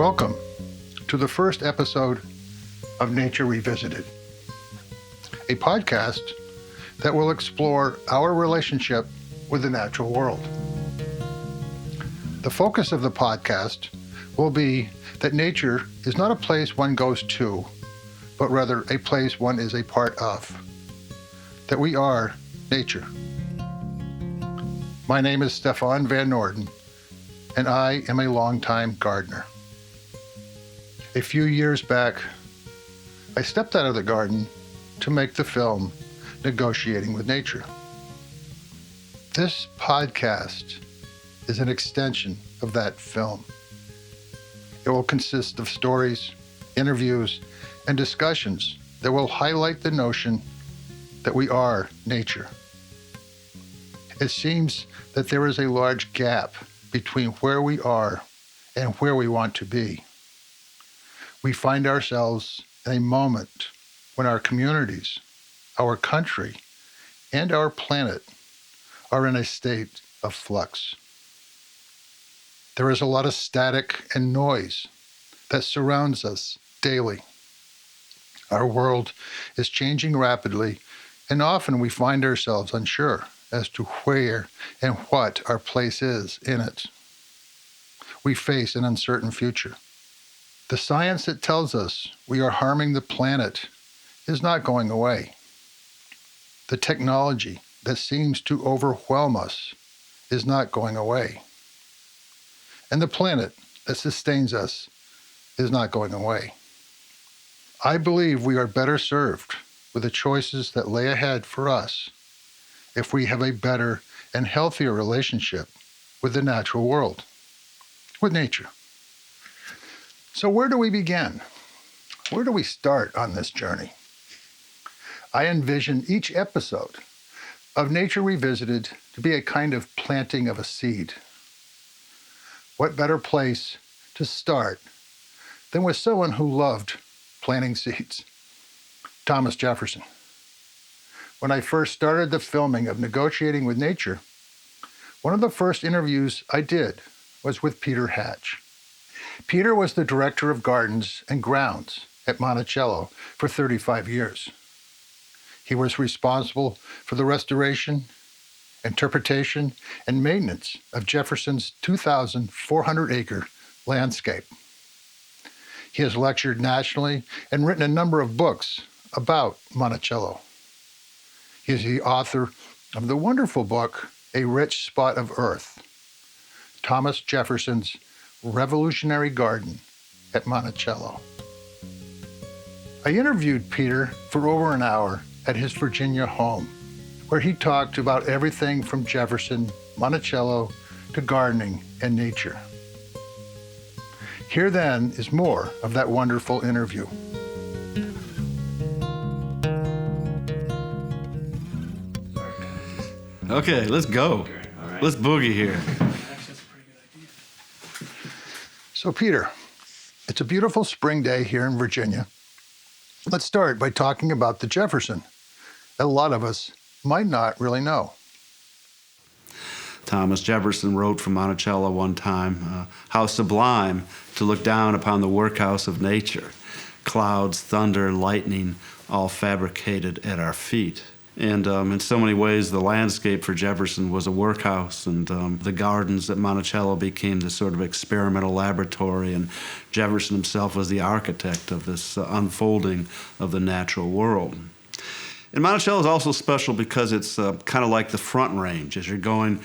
Welcome to the first episode of Nature Revisited, a podcast that will explore our relationship with the natural world. The focus of the podcast will be that nature is not a place one goes to, but rather a place one is a part of. That we are nature. My name is Stefan Van Norden, and I am a longtime gardener. A few years back, I stepped out of the garden to make the film Negotiating with Nature. This podcast is an extension of that film. It will consist of stories, interviews, and discussions that will highlight the notion that we are nature. It seems that there is a large gap between where we are and where we want to be. We find ourselves in a moment when our communities, our country, and our planet are in a state of flux. There is a lot of static and noise that surrounds us daily. Our world is changing rapidly, and often we find ourselves unsure as to where and what our place is in it. We face an uncertain future. The science that tells us we are harming the planet is not going away. The technology that seems to overwhelm us is not going away. And the planet that sustains us is not going away. I believe we are better served with the choices that lay ahead for us if we have a better and healthier relationship with the natural world, with nature. So where do we begin? Where do we start on this journey? I envision each episode of Nature Revisited to be a kind of planting of a seed. What better place to start than with someone who loved planting seeds? Thomas Jefferson. When I first started the filming of Negotiating with Nature, one of the first interviews I did was with Peter Hatch. Peter was the director of gardens and grounds at Monticello for 35 years. He was responsible for the restoration, interpretation, and maintenance of Jefferson's 2,400-acre landscape. He has lectured nationally and written a number of books about Monticello. He is the author of the wonderful book, A Rich Spot of Earth, Thomas Jefferson's Revolutionary Garden at Monticello. I interviewed Peter for over an hour at his Virginia home, where he talked about everything from Jefferson, Monticello, to gardening and nature. Here then is more of that wonderful interview. Okay, let's go. All right. Let's boogie here. So Peter, it's a beautiful spring day here in Virginia. Let's start by talking about the Jefferson that a lot of us might not really know. Thomas Jefferson wrote from Monticello one time, how sublime to look down upon the workhouse of nature, clouds, thunder, lightning, all fabricated at our feet. And in so many ways, the landscape for Jefferson was a workhouse, and the gardens at Monticello became this sort of experimental laboratory, and Jefferson himself was the architect of this unfolding of the natural world. And Monticello is also special because it's kind of like the Front Range as you're going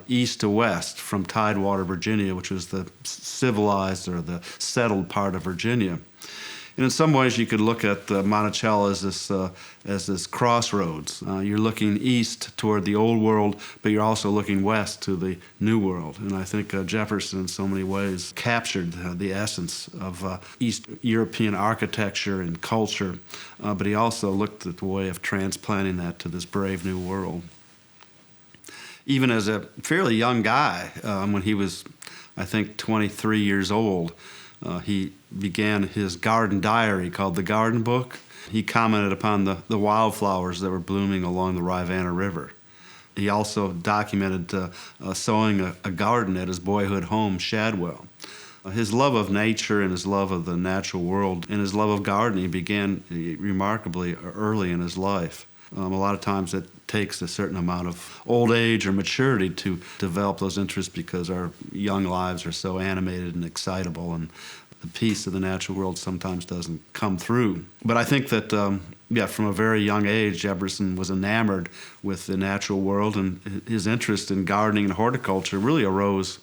east to west from Tidewater, Virginia, which was the civilized or the settled part of Virginia. And in some ways, you could look at Monticello as this crossroads. You're looking east toward the old world, but you're also looking west to the new world. And I think Jefferson, in so many ways, captured the essence of East European architecture and culture, but he also looked at the way of transplanting that to this brave new world. Even as a fairly young guy, when he was, I think, 23 years old, he began his garden diary called The Garden Book. He commented upon the wildflowers that were blooming along the Rivanna River. He also documented sowing a garden at his boyhood home, Shadwell. His love of nature and his love of the natural world and his love of gardening began remarkably early in his life. A lot of times it takes a certain amount of old age or maturity to develop those interests because our young lives are so animated and excitable, and the peace of the natural world sometimes doesn't come through. But I think that, from a very young age, Jefferson was enamored with the natural world, and his interest in gardening and horticulture really arose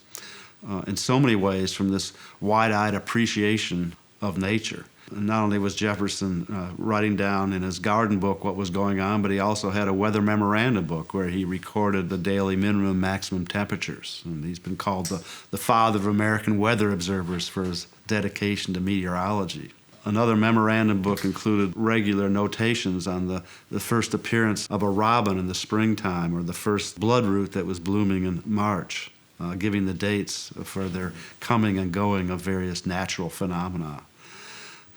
in so many ways from this wide-eyed appreciation of nature. And not only was Jefferson writing down in his garden book what was going on, but he also had a weather memorandum book where he recorded the daily minimum and maximum temperatures. And he's been called the father of American weather observers for his dedication to meteorology. Another memorandum book included regular notations on the first appearance of a robin in the springtime or the first bloodroot that was blooming in March, giving the dates for their coming and going of various natural phenomena.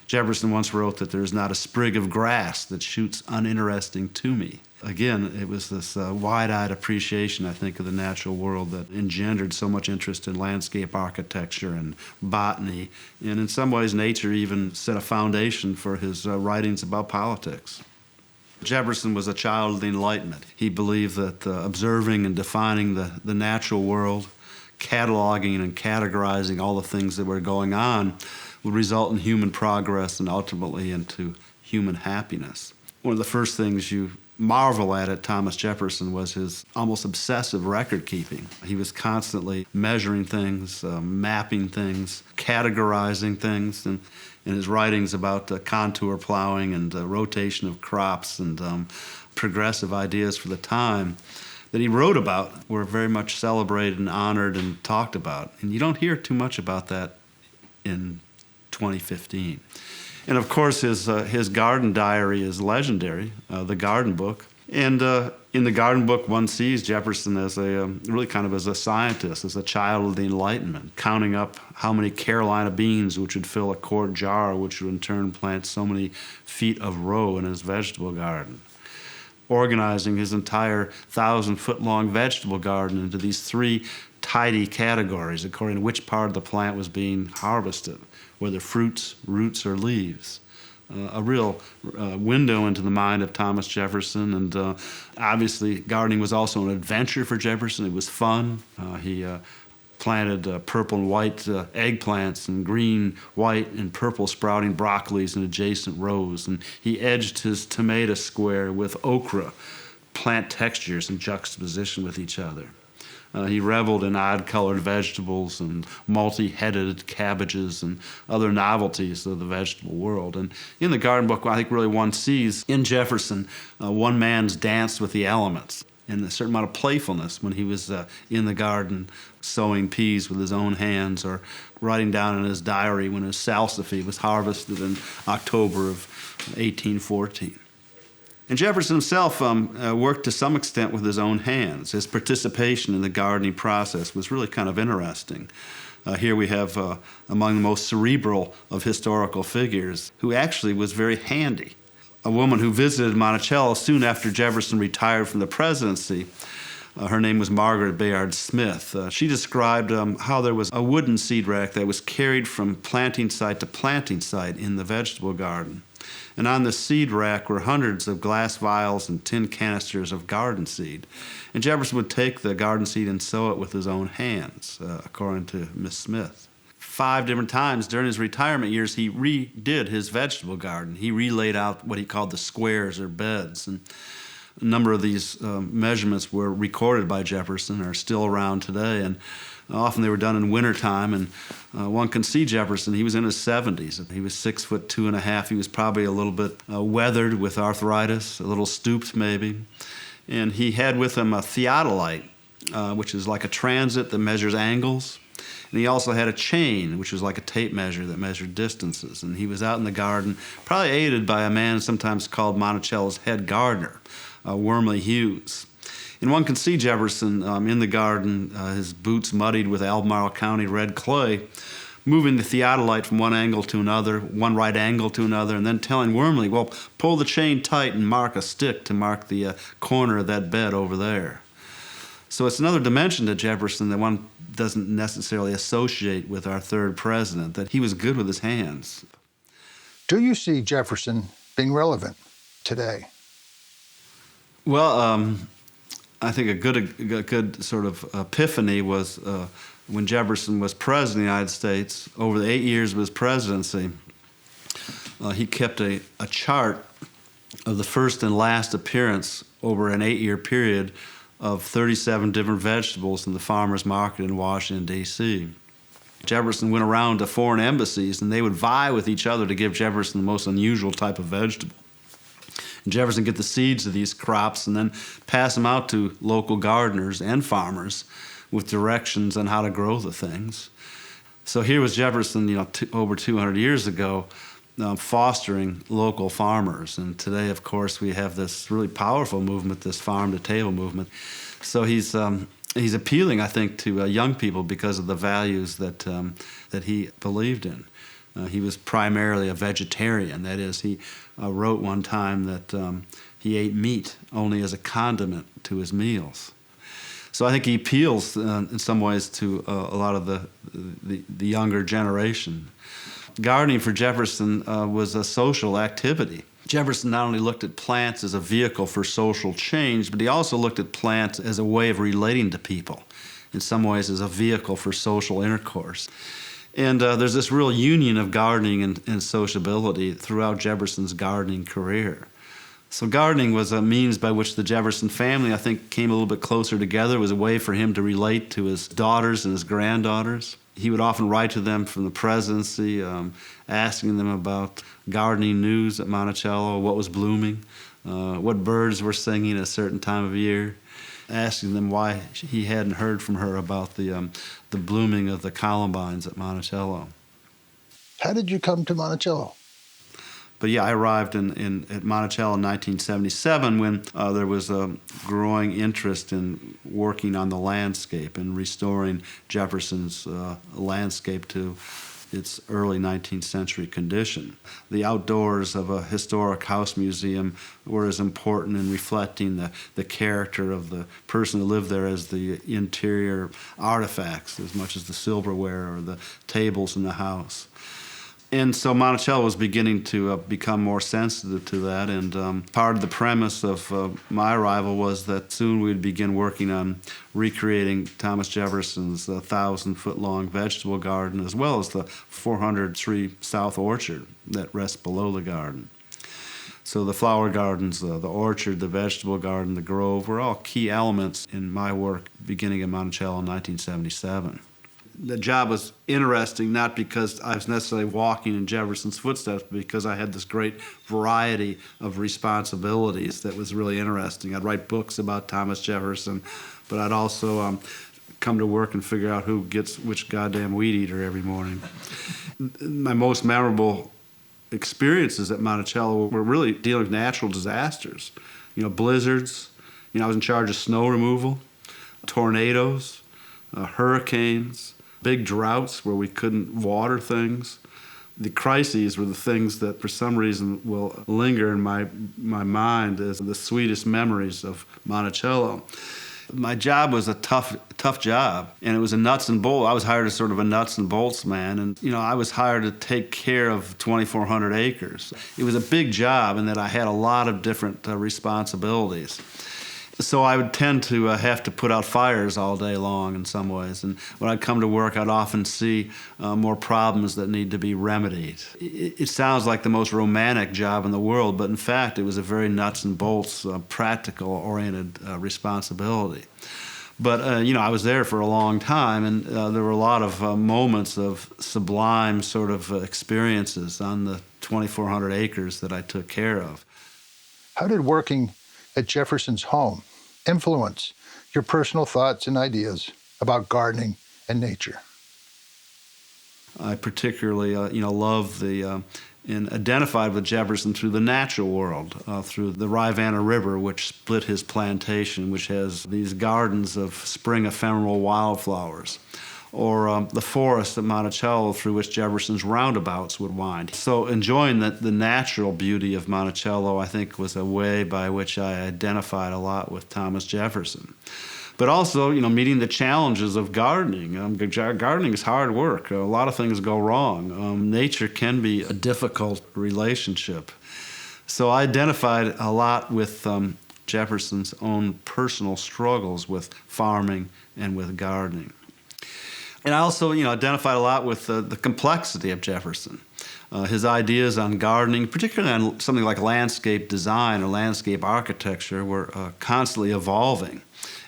Jefferson once wrote that there's not a sprig of grass that shoots uninteresting to me. Again, it was this wide-eyed appreciation, I think, of the natural world that engendered so much interest in landscape architecture and botany. And in some ways, nature even set a foundation for his writings about politics. Jefferson was a child of the Enlightenment. He believed that observing and defining the natural world, cataloging and categorizing all the things that were going on, would result in human progress and ultimately into human happiness. One of the first things you marvel at Thomas Jefferson was his almost obsessive record keeping. He was constantly measuring things, mapping things, categorizing things, and in his writings about contour plowing and rotation of crops and progressive ideas for the time that he wrote about were very much celebrated and honored and talked about. And you don't hear too much about that in 2015. And of course, his garden diary is legendary, the garden book. And in the garden book, one sees Jefferson as really kind of as a scientist, as a child of the Enlightenment, counting up how many Carolina beans which would fill a quart jar, which would in turn plant so many feet of row in his vegetable garden, organizing his entire 1,000-foot-long vegetable garden into these three tidy categories according to which part of the plant was being harvested, whether fruits, roots, or leaves. A real window into the mind of Thomas Jefferson. And obviously, gardening was also an adventure for Jefferson. It was fun. He planted purple and white eggplants and green, white, and purple sprouting broccolis in adjacent rows. And he edged his tomato square with okra, plant textures in juxtaposition with each other. He reveled in odd-colored vegetables and multi-headed cabbages and other novelties of the vegetable world. And in the garden book, I think really one sees in Jefferson one man's dance with the elements and a certain amount of playfulness when he was in the garden sowing peas with his own hands or writing down in his diary when his salsify was harvested in October of 1814. And Jefferson himself worked to some extent with his own hands. His participation in the gardening process was really kind of interesting. Here we have among the most cerebral of historical figures who actually was very handy. A woman who visited Monticello soon after Jefferson retired from the presidency. Her name was Margaret Bayard Smith. She described how there was a wooden seed rack that was carried from planting site to planting site in the vegetable garden. And on the seed rack were hundreds of glass vials and tin canisters of garden seed. And Jefferson would take the garden seed and sow it with his own hands, according to Miss Smith. 5 different times during his retirement years, he redid his vegetable garden. He relaid out what he called the squares or beds. And a number of these measurements were recorded by Jefferson, are still around today. And often they were done in wintertime, and one can see Jefferson. He was in his 70s. He was 6'2.5". He was probably a little bit weathered with arthritis, a little stooped maybe. And he had with him a theodolite, which is like a transit that measures angles. And he also had a chain, which was like a tape measure that measured distances. And he was out in the garden, probably aided by a man sometimes called Monticello's head gardener, Wormley Hughes. And one can see Jefferson in the garden, his boots muddied with Albemarle County red clay, moving the theodolite from one angle to another, one right angle to another, and then telling Wormley, well, pull the chain tight and mark a stick to mark the corner of that bed over there. So it's another dimension to Jefferson that one doesn't necessarily associate with our third president, that he was good with his hands. Do you see Jefferson being relevant today? Well, I think a good sort of epiphany was when Jefferson was president of the United States. Over the 8 years of his presidency, he kept a chart of the first and last appearance over an 8-year period of 37 different vegetables in the farmers market in Washington, D.C. Jefferson went around to foreign embassies, and they would vie with each other to give Jefferson the most unusual type of vegetable. And Jefferson get the seeds of these crops and then pass them out to local gardeners and farmers with directions on how to grow the things. So here was Jefferson, over 200 years ago, fostering local farmers. And today, of course, we have this really powerful movement, this farm-to-table movement. So he's appealing, I think, to young people because of the values that he believed in. He was primarily a vegetarian. That is, he wrote one time that he ate meat only as a condiment to his meals. So I think he appeals in some ways to a lot of the younger generation. Gardening for Jefferson was a social activity. Jefferson not only looked at plants as a vehicle for social change, but he also looked at plants as a way of relating to people, in some ways as a vehicle for social intercourse. And there's this real union of gardening and sociability throughout Jefferson's gardening career. So gardening was a means by which the Jefferson family, I think, came a little bit closer together. It was a way for him to relate to his daughters and his granddaughters. He would often write to them from the presidency, asking them about gardening news at Monticello, what was blooming, what birds were singing at a certain time of year, asking them why he hadn't heard from her about the blooming of the columbines at Monticello. How did you come to Monticello? But yeah, I arrived at Monticello in 1977 when there was a growing interest in working on the landscape and restoring Jefferson's landscape to its early 19th century condition. The outdoors of a historic house museum were as important in reflecting the character of the person who lived there as the interior artifacts, as much as the silverware or the tables in the house. And so Monticello was beginning to become more sensitive to that, and part of the premise of my arrival was that soon we'd begin working on recreating Thomas Jefferson's 1,000-foot-long vegetable garden, as well as the 400-tree south orchard that rests below the garden. So the flower gardens, the orchard, the vegetable garden, the grove were all key elements in my work beginning in Monticello in 1977. The job was interesting, not because I was necessarily walking in Jefferson's footsteps, but because I had this great variety of responsibilities that was really interesting. I'd write books about Thomas Jefferson, but I'd also come to work and figure out who gets which goddamn weed eater every morning. My most memorable experiences at Monticello were really dealing with natural disasters. Blizzards. I was in charge of snow removal, tornadoes, hurricanes, big droughts where we couldn't water things. The crises were the things that for some reason will linger in my mind as the sweetest memories of Monticello. My job was a tough job, and it was a nuts and bolts. I was hired as sort of a nuts and bolts man, and I was hired to take care of 2,400 acres. It was a big job in that I had a lot of different responsibilities. So I would tend to have to put out fires all day long in some ways. And when I'd come to work, I'd often see more problems that need to be remedied. It sounds like the most romantic job in the world, but in fact, it was a very nuts and bolts, practical-oriented responsibility. But, I was there for a long time, and there were a lot of moments of sublime sort of experiences on the 2,400 acres that I took care of. How did working at Jefferson's home influence your personal thoughts and ideas about gardening and nature? I particularly, love and identified with Jefferson through the natural world, through the Rivanna River, which split his plantation, which has these gardens of spring ephemeral wildflowers, or the forest at Monticello through which Jefferson's roundabouts would wind. So enjoying the natural beauty of Monticello, I think, was a way by which I identified a lot with Thomas Jefferson. but also, meeting the challenges of gardening. Gardening is hard work. A lot of things go wrong. Nature can be a difficult relationship. So I identified a lot with Jefferson's own personal struggles with farming and with gardening. And I also, identified a lot with the complexity of Jefferson. His ideas on gardening, particularly on something like landscape design or landscape architecture, were constantly evolving.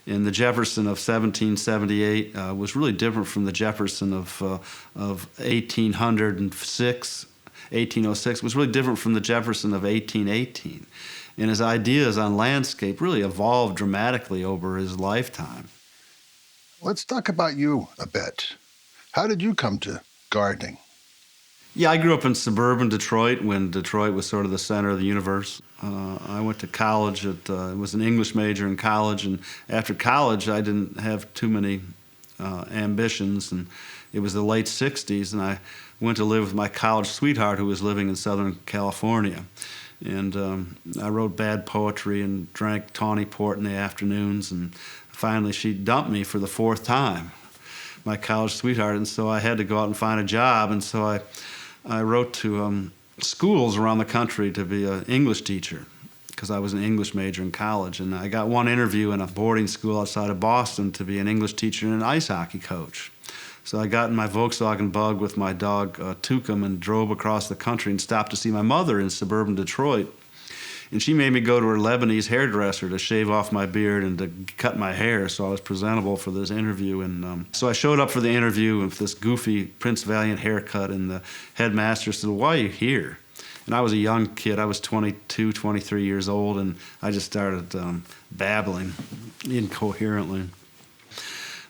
And the Jefferson of 1778 was really different from the Jefferson of 1806 was really different from the Jefferson of 1818. And his ideas on landscape really evolved dramatically over his lifetime. Let's talk about you a bit. How did you come to gardening? Yeah, I grew up in suburban Detroit when Detroit was sort of the center of the universe. I went to college. Was an English major in college, and after college, I didn't have too many ambitions, and it was the late 60s, and I went to live with my college sweetheart who was living in Southern California. And I wrote bad poetry and drank tawny port in the afternoons, and finally she dumped me for the fourth time, my college sweetheart, and so I had to go out and find a job, and so I wrote to schools around the country to be an English teacher because I was an English major in college, and I got one interview in a boarding school outside of Boston to be an English teacher and an ice hockey coach. So I got in my Volkswagen Bug with my dog Tukum and drove across the country and stopped to see my mother in suburban Detroit. And she made me go to her Lebanese hairdresser to shave off my beard and to cut my hair so I was presentable for this interview. And so I showed up for the interview with this goofy Prince Valiant haircut, and the headmaster said, "Why are you here?" And I was a young kid. I was 22, 23 years old, and I just started babbling incoherently.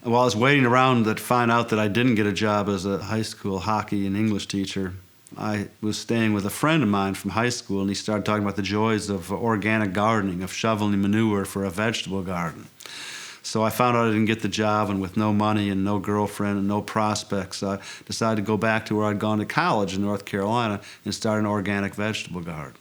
While I was waiting around to find out that I didn't get a job as a high school hockey and English teacher, I was staying with a friend of mine from high school, and he started talking about the joys of organic gardening, of shoveling manure for a vegetable garden. So I found out I didn't get the job, and with no money and no girlfriend and no prospects, I decided to go back to where I'd gone to college in North Carolina and start an organic vegetable garden.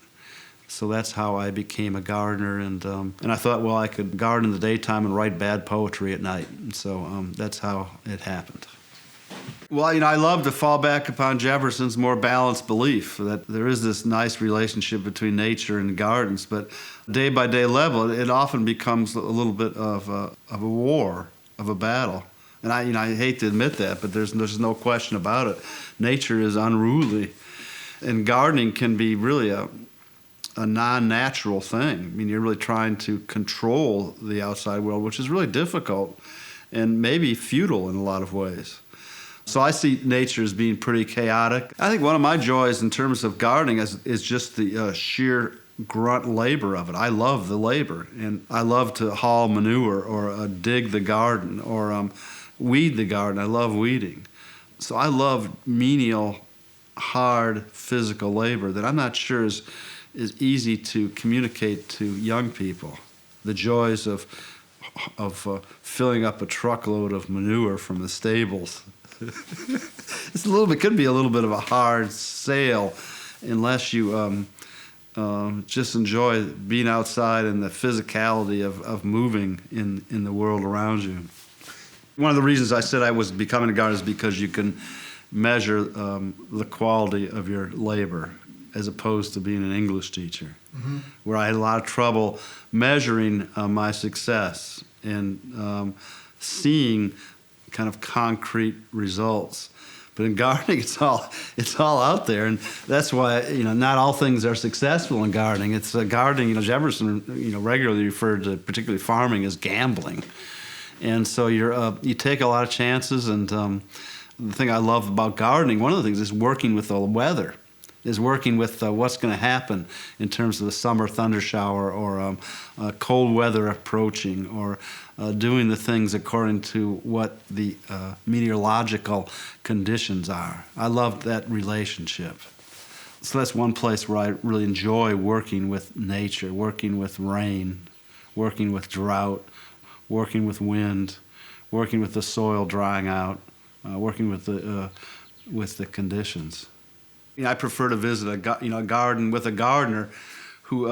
So that's how I became a gardener, and I thought, well, I could garden in the daytime and write bad poetry at night. And so that's how it happened. Well, I love to fall back upon Jefferson's more balanced belief that there is this nice relationship between nature and gardens, but day by day level, it often becomes a little bit of a war, of a battle. And I hate to admit that, but there's no question about it. Nature is unruly, and gardening can be really a non-natural thing. You're really trying to control the outside world, which is really difficult and maybe futile in a lot of ways. So I see nature as being pretty chaotic. I think one of my joys in terms of gardening is just the sheer grunt labor of it. I love the labor, and I love to haul manure or dig the garden or weed the garden. I love weeding. So I love menial, hard physical labor that I'm not sure is easy to communicate to young people. The joys of filling up a truckload of manure from the stables. It could be a little bit of a hard sale unless you just enjoy being outside and the physicality of moving in the world around you. One of the reasons I said I was becoming a gardener is because you can measure the quality of your labor as opposed to being an English teacher, where I had a lot of trouble measuring my success and seeing kind of concrete results. But in gardening, it's all out there, and that's why not all things are successful in gardening. It's gardening. Jefferson regularly referred to particularly farming as gambling, and so you take a lot of chances. And the thing I love about gardening, one of the things is working with the weather, is working with what's going to happen in terms of the summer thunder shower or cold weather approaching, or doing the things according to what the meteorological conditions are. I love that relationship. So that's one place where I really enjoy working with nature, working with rain, working with drought, working with wind, working with the soil drying out, working with the conditions. I prefer to visit a garden with a gardener who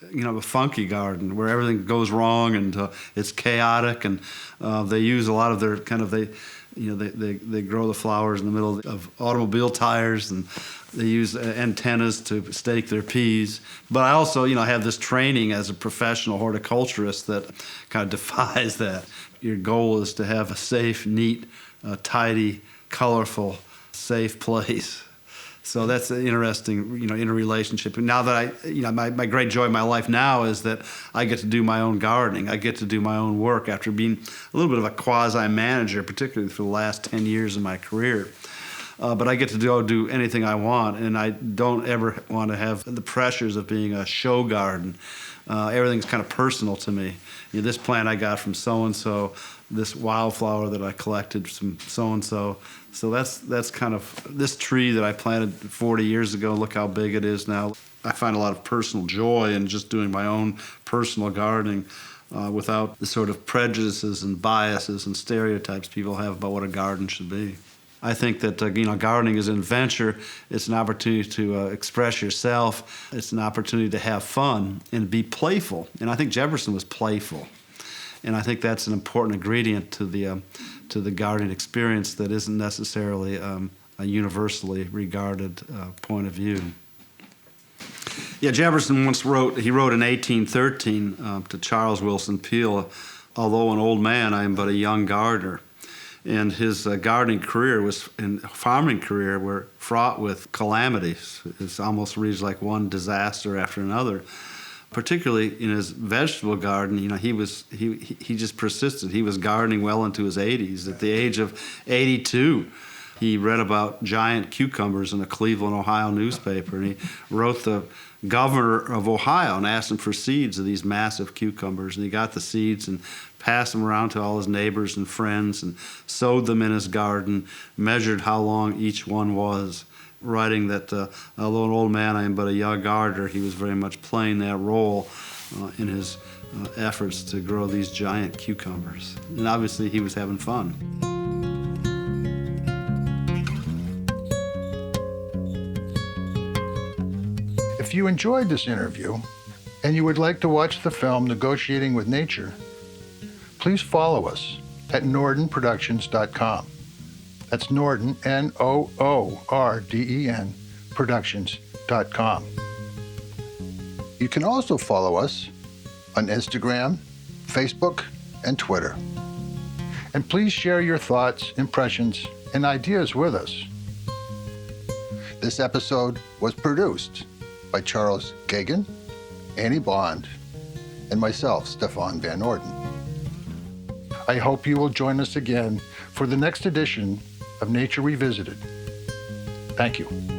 a funky garden where everything goes wrong and it's chaotic, and they use a lot of their they grow the flowers in the middle of automobile tires, and they use antennas to stake their peas. But I also, have this training as a professional horticulturist that kind of defies that. Your goal is to have a safe, neat, tidy, colorful, safe place. So that's an interesting, interrelationship. And now that my great joy in my life now is that I get to do my own gardening. I get to do my own work after being a little bit of a quasi-manager, particularly for the last 10 years of my career. But I get to do anything I want, and I don't ever want to have the pressures of being a show garden. Everything's kind of personal to me. This plant I got from so-and-so, this wildflower that I collected from so-and-so. So that's kind of this tree that I planted 40 years ago. Look how big it is now. I find a lot of personal joy in just doing my own personal gardening without the sort of prejudices and biases and stereotypes people have about what a garden should be. I think that gardening is an adventure. It's an opportunity to express yourself. It's an opportunity to have fun and be playful. And I think Jefferson was playful. And I think that's an important ingredient to the gardening experience that isn't necessarily a universally regarded point of view. Yeah, Jefferson once wrote in 1813 to Charles Wilson Peale, "Although an old man, I am but a young gardener." And his gardening career and farming career were fraught with calamities. It almost reads like one disaster after another. Particularly in his vegetable garden, he just persisted. He was gardening well into his 80s. At the age of 82, he read about giant cucumbers in a Cleveland, Ohio newspaper, and he wrote the governor of Ohio and asked him for seeds of these massive cucumbers. And he got the seeds and passed them around to all his neighbors and friends and sowed them in his garden, measured how long each one was, writing that although an old man, I am but a young gardener, he was very much playing that role in his efforts to grow these giant cucumbers. And obviously he was having fun. If you enjoyed this interview and you would like to watch the film Negotiating with Nature, please follow us at NordenProductions.com. That's Norden, Noorden, Productions.com. You can also follow us on Instagram, Facebook, and Twitter. And please share your thoughts, impressions, and ideas with us. This episode was produced by Charles Kagan, Annie Bond, and myself, Stefan Van Norden. I hope you will join us again for the next edition of Nature Revisited. Thank you.